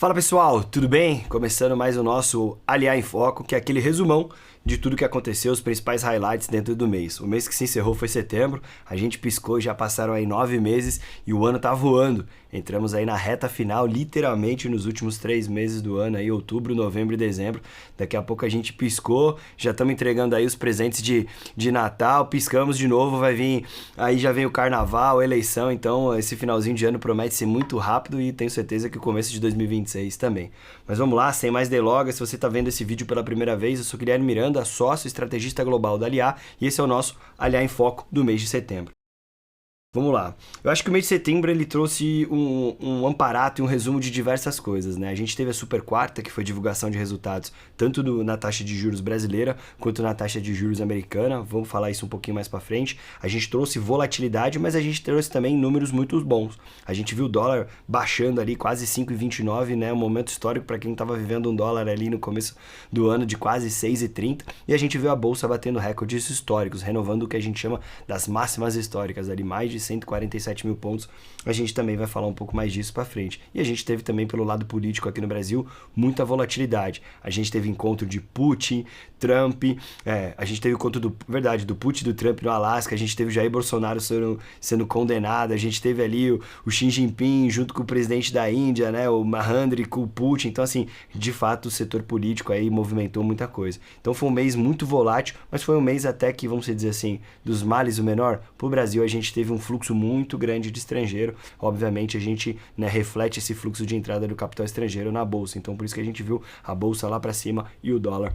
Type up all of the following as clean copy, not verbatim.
Fala pessoal, tudo bem? Começando mais o nosso Aliar em Foco, que é aquele resumão de tudo que aconteceu, os principais highlights dentro do mês. O mês que se encerrou foi setembro, a gente piscou e já passaram aí 9 meses e o ano tá voando. Entramos aí na reta final, literalmente nos últimos 3 meses do ano, aí outubro, novembro e dezembro. Daqui a pouco a gente piscou, já estamos entregando aí os presentes de Natal, piscamos de novo, vai vir, aí já vem o Carnaval, eleição, então esse finalzinho de ano promete ser muito rápido e tenho certeza que o começo de 2026 também. Mas vamos lá, sem mais delongas, se você está vendo esse vídeo pela primeira vez, eu sou Guilherme Miranda, sócio estrategista global da Aliar, e esse é o nosso Aliar em Foco do mês de setembro. Vamos lá. Eu acho que o mês de setembro ele trouxe um amparato e um resumo de diversas coisas, né? A gente teve a super quarta, que foi divulgação de resultados tanto na taxa de juros brasileira quanto na taxa de juros americana. Vamos falar isso um pouquinho mais para frente. A gente trouxe volatilidade, mas a gente trouxe também números muito bons. A gente viu o dólar baixando ali quase 5,29, né? Um momento histórico para quem estava vivendo um dólar ali no começo do ano de quase 6,30. E a gente viu a bolsa batendo recordes históricos, renovando o que a gente chama das máximas históricas, ali mais de 147 mil pontos. A gente também vai falar um pouco mais disso para frente. E a gente teve também pelo lado político aqui no Brasil muita volatilidade. A gente teve encontro de Putin, Trump, a gente teve encontro do Putin, do Trump no Alasca, a gente teve o Jair Bolsonaro sendo condenado, a gente teve ali o Xi Jinping junto com o presidente da Índia, né, o Mahendra com o Putin. Então assim, de fato o setor político aí movimentou muita coisa. Então foi um mês muito volátil, mas foi um mês até que, vamos dizer assim, dos males o menor. Para o Brasil a gente teve um fluxo muito grande de estrangeiro. Obviamente a gente, né, reflete esse fluxo de entrada do capital estrangeiro na bolsa. Então por isso que a gente viu a bolsa lá para cima e o dólar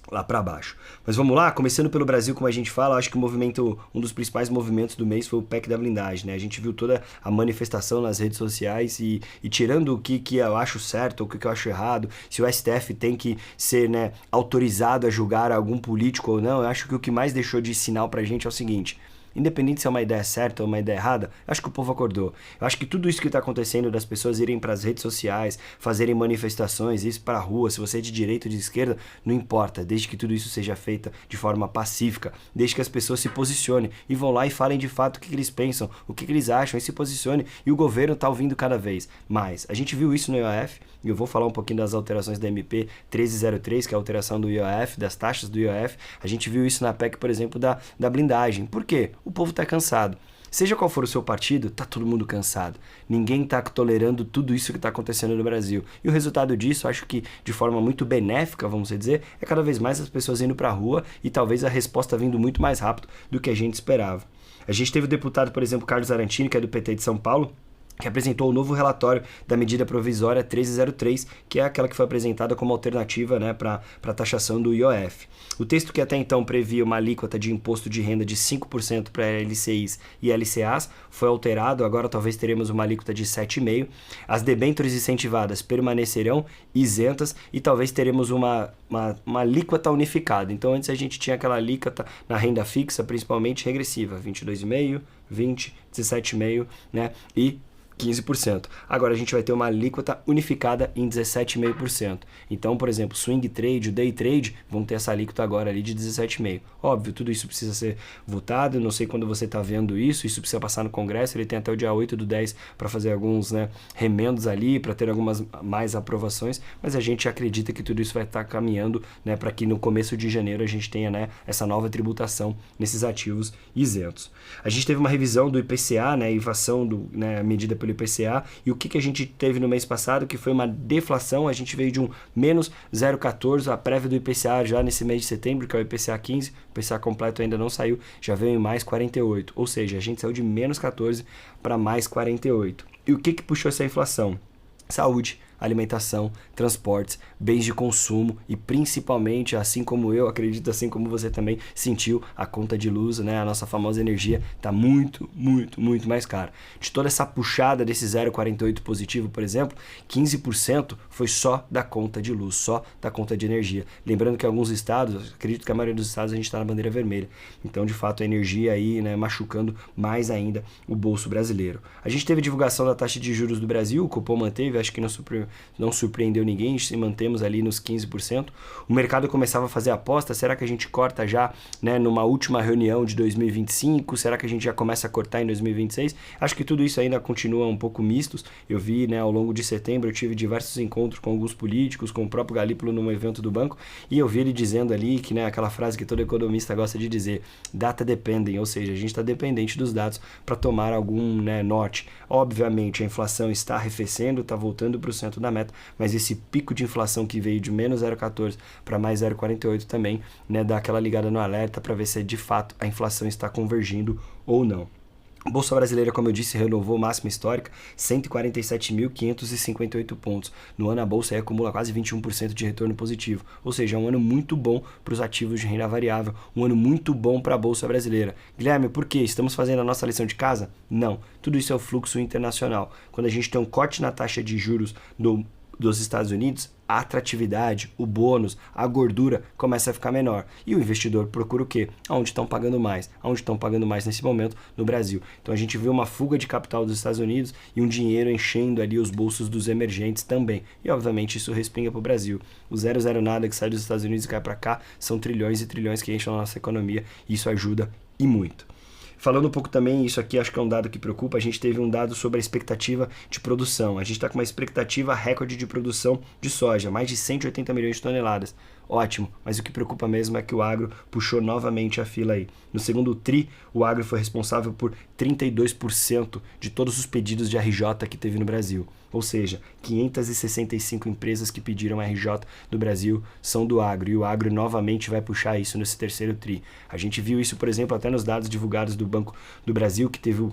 lá para baixo. Mas vamos lá, começando pelo Brasil, como a gente fala, acho que um dos principais movimentos do mês foi o PEC da blindagem, né? A gente viu toda a manifestação nas redes sociais e tirando o que eu acho certo ou o que eu acho errado, se o STF tem que ser, né, autorizado a julgar algum político ou não, eu acho que o que mais deixou de sinal pra gente é o seguinte: independente se é uma ideia certa ou uma ideia errada, acho que o povo acordou. Eu acho que tudo isso que está acontecendo, das pessoas irem para as redes sociais, fazerem manifestações, ir para a rua, se você é de direita ou de esquerda, não importa, desde que tudo isso seja feito de forma pacífica, desde que as pessoas se posicionem e vão lá e falem de fato o que eles pensam, o que eles acham e se posicionem. E o governo está ouvindo cada vez mais. A gente viu isso no IOF, e eu vou falar um pouquinho das alterações da MP 1303, que é a alteração do IOF, das taxas do IOF. A gente viu isso na PEC, por exemplo, da blindagem. Por quê? O povo está cansado. Seja qual for o seu partido, tá todo mundo cansado. Ninguém está tolerando tudo isso que está acontecendo no Brasil. E o resultado disso, acho que de forma muito benéfica, vamos dizer, é cada vez mais as pessoas indo para a rua e talvez a resposta vindo muito mais rápido do que a gente esperava. A gente teve o deputado, por exemplo, Carlos Arantini, que é do PT de São Paulo, que apresentou o novo relatório da medida provisória 1303, que é aquela que foi apresentada como alternativa, né, para a taxação do IOF. O texto, que até então previa uma alíquota de imposto de renda de 5% para LCIs e LCAs, foi alterado, agora talvez teremos uma alíquota de 7,5%. As debêntures incentivadas permanecerão isentas e talvez teremos uma alíquota unificada. Então antes a gente tinha aquela alíquota na renda fixa, principalmente regressiva, 22,5%, 20%, 17,5%, né, e 15%. Agora a gente vai ter uma alíquota unificada em 17,5%. Então, por exemplo, swing trade, o day trade, vão ter essa alíquota agora ali de 17,5%. Óbvio, tudo isso precisa ser votado, não sei quando você está vendo isso precisa passar no Congresso, ele tem até o dia 8/10 para fazer alguns, né, remendos ali, para ter algumas mais aprovações, mas a gente acredita que tudo isso vai estar caminhando, né, para que no começo de janeiro a gente tenha, né, essa nova tributação nesses ativos isentos. A gente teve uma revisão do IPCA, né, inflação né, medida pelo IPCA, e o que a gente teve no mês passado, que foi uma deflação. A gente veio de um menos 0,14, a prévia do IPCA já nesse mês de setembro, que é o IPCA 15, o IPCA completo ainda não saiu, já veio em mais 48, ou seja, a gente saiu de menos 14 para mais 48. E o que puxou essa inflação? Saúde, alimentação, transportes, bens de consumo e principalmente, assim como eu, acredito assim como você também sentiu, a conta de luz, né, a nossa famosa energia está muito, muito, muito mais cara. De toda essa puxada desse 0,48 positivo, por exemplo, 15% foi só da conta de luz, só da conta de energia. Lembrando que alguns estados, acredito que a maioria dos estados a gente está na bandeira vermelha. Então, de fato, a energia aí, né, machucando mais ainda o bolso brasileiro. A gente teve divulgação da taxa de juros do Brasil, o Copom manteve, acho que no não surpreendeu ninguém, a gente se mantemos ali nos 15%. O mercado começava a fazer aposta, será que a gente corta já, né, numa última reunião de 2025? Será que a gente já começa a cortar em 2026? Acho que tudo isso ainda continua um pouco mistos. Eu vi, né, ao longo de setembro, eu tive diversos encontros com alguns políticos, com o próprio Galípolo num evento do banco, e eu vi ele dizendo ali que, né, aquela frase que todo economista gosta de dizer, data dependem, ou seja, a gente está dependente dos dados para tomar algum, né, norte. Obviamente a inflação está arrefecendo, está voltando para o centro da meta, mas esse pico de inflação que veio de menos 0,14 para mais 0,48 também, né, dá aquela ligada no alerta para ver se de fato a inflação está convergindo ou não. A Bolsa Brasileira, como eu disse, renovou máxima histórica, 147.558 pontos. No ano, a Bolsa acumula quase 21% de retorno positivo, ou seja, é um ano muito bom para os ativos de renda variável, um ano muito bom para a Bolsa Brasileira. Guilherme, por quê? Estamos fazendo a nossa lição de casa? Não. Tudo isso é o fluxo internacional. Quando a gente tem um corte na taxa de juros dos Estados Unidos, a atratividade, o bônus, a gordura começa a ficar menor. E o investidor procura o quê? Onde estão pagando mais? Onde estão pagando mais nesse momento? No Brasil. Então a gente vê uma fuga de capital dos Estados Unidos e um dinheiro enchendo ali os bolsos dos emergentes também. E obviamente isso respinga para o Brasil. O zero nada que sai dos Estados Unidos e cai para cá são trilhões e trilhões que enchem a nossa economia e isso ajuda e muito. Falando um pouco também, isso aqui acho que é um dado que preocupa, a gente teve um dado sobre a expectativa de produção. A gente está com uma expectativa recorde de produção de soja, mais de 180 milhões de toneladas. Ótimo, mas o que preocupa mesmo é que o agro puxou novamente a fila aí. No segundo TRI, o agro foi responsável por 32% de todos os pedidos de RJ que teve no Brasil. Ou seja, 565 empresas que pediram RJ do Brasil são do agro, e o agro novamente vai puxar isso nesse terceiro TRI. A gente viu isso, por exemplo, até nos dados divulgados do Banco do Brasil, que teve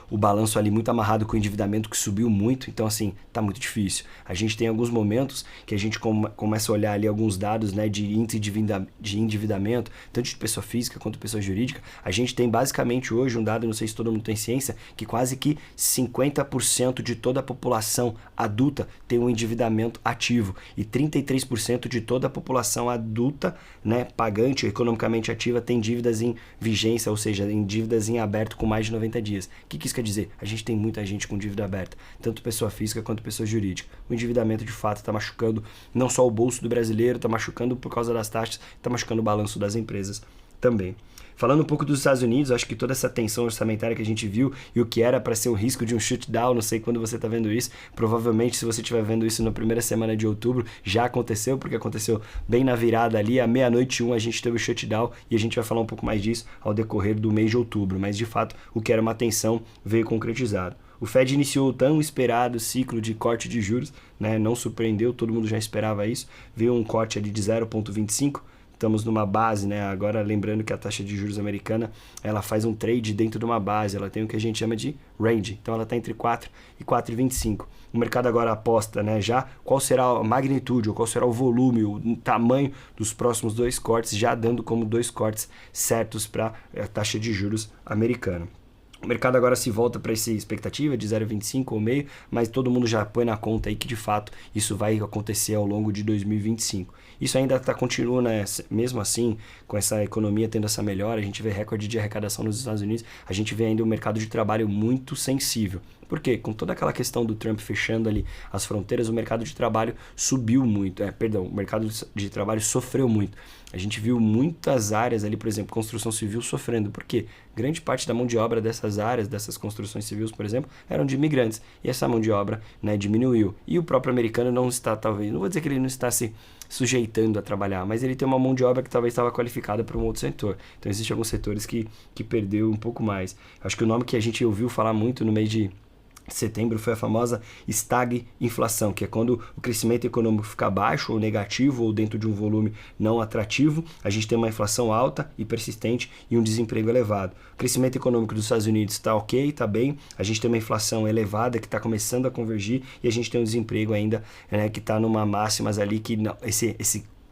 o balanço ali muito amarrado com o endividamento que subiu muito, então assim, tá muito difícil. A gente tem alguns momentos que a gente começa a olhar ali alguns dados, né, de índice de endividamento, tanto de pessoa física quanto de pessoa jurídica. A gente tem basicamente hoje um dado, não sei se todo mundo tem ciência, que quase que 50% de toda a população adulta tem um endividamento ativo e 33% de toda a população adulta, né, pagante, economicamente ativa, tem dívidas em vigência, ou seja, em dívidas em aberto com mais de 90 dias. O que isso quer dizer? A gente tem muita gente com dívida aberta, tanto pessoa física quanto pessoa jurídica. O endividamento de fato está machucando não só o bolso do brasileiro, está machucando por causa das taxas, está machucando o balanço das empresas também. Falando um pouco dos Estados Unidos, acho que toda essa tensão orçamentária que a gente viu e o que era para ser o risco de um shutdown, não sei quando você está vendo isso, provavelmente se você estiver vendo isso na primeira semana de outubro, já aconteceu, porque aconteceu bem na virada ali, à 00:01 a gente teve o shutdown e a gente vai falar um pouco mais disso ao decorrer do mês de outubro, mas de fato o que era uma tensão veio concretizado. O Fed iniciou o tão esperado ciclo de corte de juros, né? Não surpreendeu, todo mundo já esperava isso, veio um corte ali de 0,25%, estamos numa base, né? Agora lembrando que a taxa de juros americana, ela faz um trade dentro de uma base, ela tem o que a gente chama de range, então ela está entre 4 e 4,25. O mercado agora aposta, né, já qual será a magnitude, ou qual será o volume, o tamanho dos próximos dois cortes, já dando como dois cortes certos para a taxa de juros americana. O mercado agora se volta para essa expectativa de 0,25 ou meio, mas todo mundo já põe na conta aí que de fato isso vai acontecer ao longo de 2025. Isso ainda continua, né, mesmo assim, com essa economia tendo essa melhora, a gente vê recorde de arrecadação nos Estados Unidos, a gente vê ainda um mercado de trabalho muito sensível. Por quê? Com toda aquela questão do Trump fechando ali as fronteiras, o mercado de trabalho subiu muito. O mercado de trabalho sofreu muito. A gente viu muitas áreas ali, por exemplo, construção civil sofrendo. Por quê? Grande parte da mão de obra dessas áreas, dessas construções civis, por exemplo, eram de imigrantes. E essa mão de obra, né, diminuiu. E o próprio americano não está, talvez, não vou dizer que ele não está se sujeitando a trabalhar, mas ele tem uma mão de obra que talvez estava qualificada para um outro setor. Então existem alguns setores que perdeu um pouco mais. Acho que o nome que a gente ouviu falar muito no mês de setembro foi a famosa estagflação, que é quando o crescimento econômico fica baixo ou negativo ou dentro de um volume não atrativo, a gente tem uma inflação alta e persistente e um desemprego elevado. O crescimento econômico dos Estados Unidos está ok, está bem, a gente tem uma inflação elevada que está começando a convergir e a gente tem um desemprego ainda, né, que está numa máximas ali que não,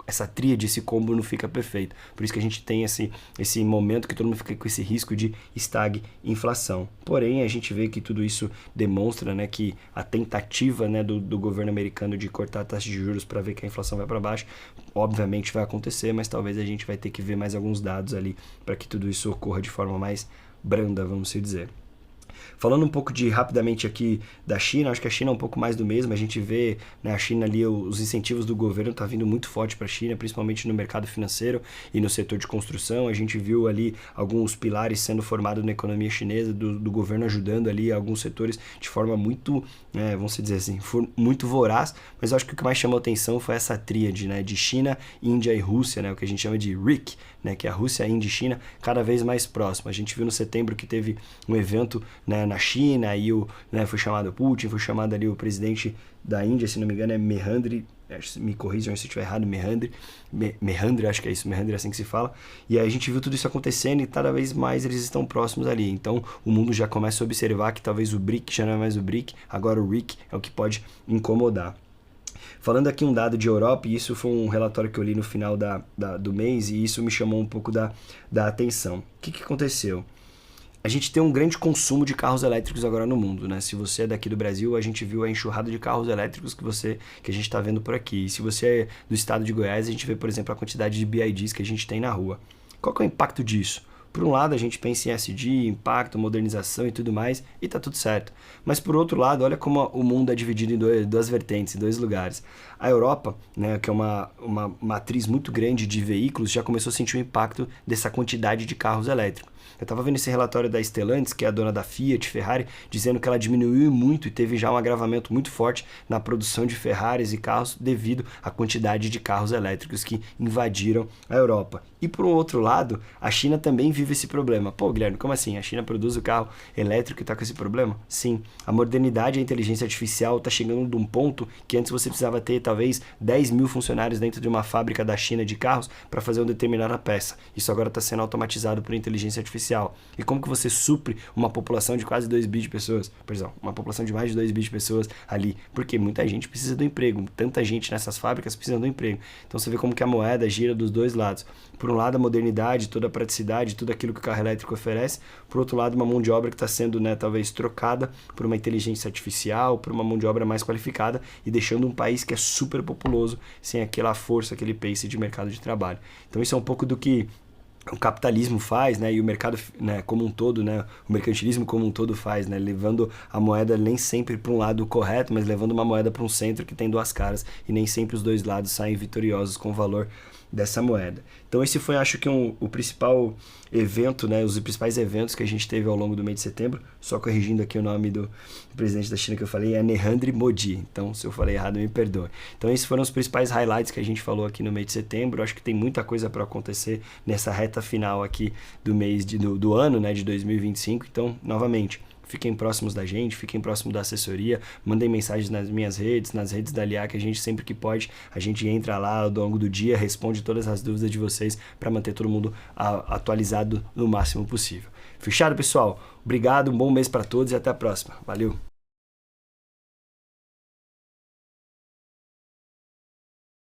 essa tríade, esse combo não fica perfeito. Por isso que a gente tem esse momento que todo mundo fica com esse risco de estagflação. Porém, a gente vê que tudo isso demonstra, né, que a tentativa, né, do governo americano de cortar a taxa de juros para ver que a inflação vai para baixo, obviamente vai acontecer, mas talvez a gente vai ter que ver mais alguns dados ali para que tudo isso ocorra de forma mais branda, vamos dizer. Falando um pouco rapidamente aqui da China, acho que a China é um pouco mais do mesmo. A gente vê, né, a China ali, os incentivos do governo tá vindo muito forte para a China, principalmente no mercado financeiro e no setor de construção. A gente viu ali alguns pilares sendo formados na economia chinesa, do governo ajudando ali alguns setores de forma muito, vamos dizer assim, muito voraz. Mas eu acho que o que mais chamou atenção foi essa tríade, né, de China, Índia e Rússia, né, o que a gente chama de RIC, né, que é a Rússia, Índia e China, cada vez mais próximo. A gente viu no setembro que teve um evento, né, na China e foi chamado Putin, foi chamado ali o presidente da Índia, se não me engano é Mehandri, me corrijam se eu estiver errado, Mehandri, acho que é isso, Mehandri é assim que se fala, e aí a gente viu tudo isso acontecendo e cada vez mais eles estão próximos ali, então o mundo já começa a observar que talvez o BRIC já não é mais o BRIC, agora o RIC é o que pode incomodar. Falando aqui um dado de Europa, e isso foi um relatório que eu li no final do mês, e isso me chamou um pouco da atenção. O que aconteceu? A gente tem um grande consumo de carros elétricos agora no mundo, né? Se você é daqui do Brasil, a gente viu a enxurrada de carros elétricos que a gente está vendo por aqui. E se você é do estado de Goiás, a gente vê, por exemplo, a quantidade de BIDs que a gente tem na rua. Qual que é o impacto disso? Por um lado, a gente pensa em SD, impacto, modernização e tudo mais, e tá tudo certo. Mas por outro lado, olha como o mundo é dividido em duas vertentes, em dois lugares. A Europa, né, que é uma matriz muito grande de veículos, já começou a sentir o impacto dessa quantidade de carros elétricos. Eu estava vendo esse relatório da Stellantis, que é a dona da Fiat, Ferrari, dizendo que ela diminuiu muito e teve já um agravamento muito forte na produção de Ferraris e carros devido à quantidade de carros elétricos que invadiram a Europa. E por outro lado, a China também vive esse problema. Pô, Guilherme, como assim? A China produz o carro elétrico e está com esse problema? Sim, a modernidade e a inteligência artificial está chegando de um ponto que antes você precisava ter talvez 10 mil funcionários dentro de uma fábrica da China de carros para fazer uma determinada peça. Isso agora está sendo automatizado por inteligência artificial. E como que você supre uma população de quase 2 bi de pessoas? Perdão, uma população de mais de 2 bi de pessoas ali? Porque muita gente precisa do emprego, tanta gente nessas fábricas precisa do emprego. Então você vê como que a moeda gira dos dois lados. Por um lado a modernidade, toda a praticidade, tudo aquilo que o carro elétrico oferece. Por outro lado uma mão de obra que está sendo, né, talvez trocada por uma inteligência artificial, por uma mão de obra mais qualificada e deixando um país que é super populoso sem aquela força, aquele pace de mercado de trabalho. Então isso é um pouco do que o capitalismo faz, né, e o mercado, né, como um todo, né, o mercantilismo como um todo faz, né, levando a moeda nem sempre para um lado correto, mas levando uma moeda para um centro que tem duas caras e nem sempre os dois lados saem vitoriosos com o valor dessa moeda. Então esse foi, acho que o principal evento, né, os principais eventos que a gente teve ao longo do mês de setembro, só corrigindo aqui o nome do presidente da China que eu falei, é Narendra Modi, então se eu falei errado me perdoe. Então esses foram os principais highlights que a gente falou aqui no mês de setembro. Acho que tem muita coisa para acontecer nessa reta final aqui do mês do ano, né, de 2025, então novamente fiquem próximos da gente, fiquem próximos da assessoria, mandem mensagens nas minhas redes, nas redes da LIA, que a gente sempre que pode, a gente entra lá ao longo do dia, responde todas as dúvidas de vocês para manter todo mundo atualizado no máximo possível. Fechado, pessoal? Obrigado, um bom mês para todos e até a próxima. Valeu!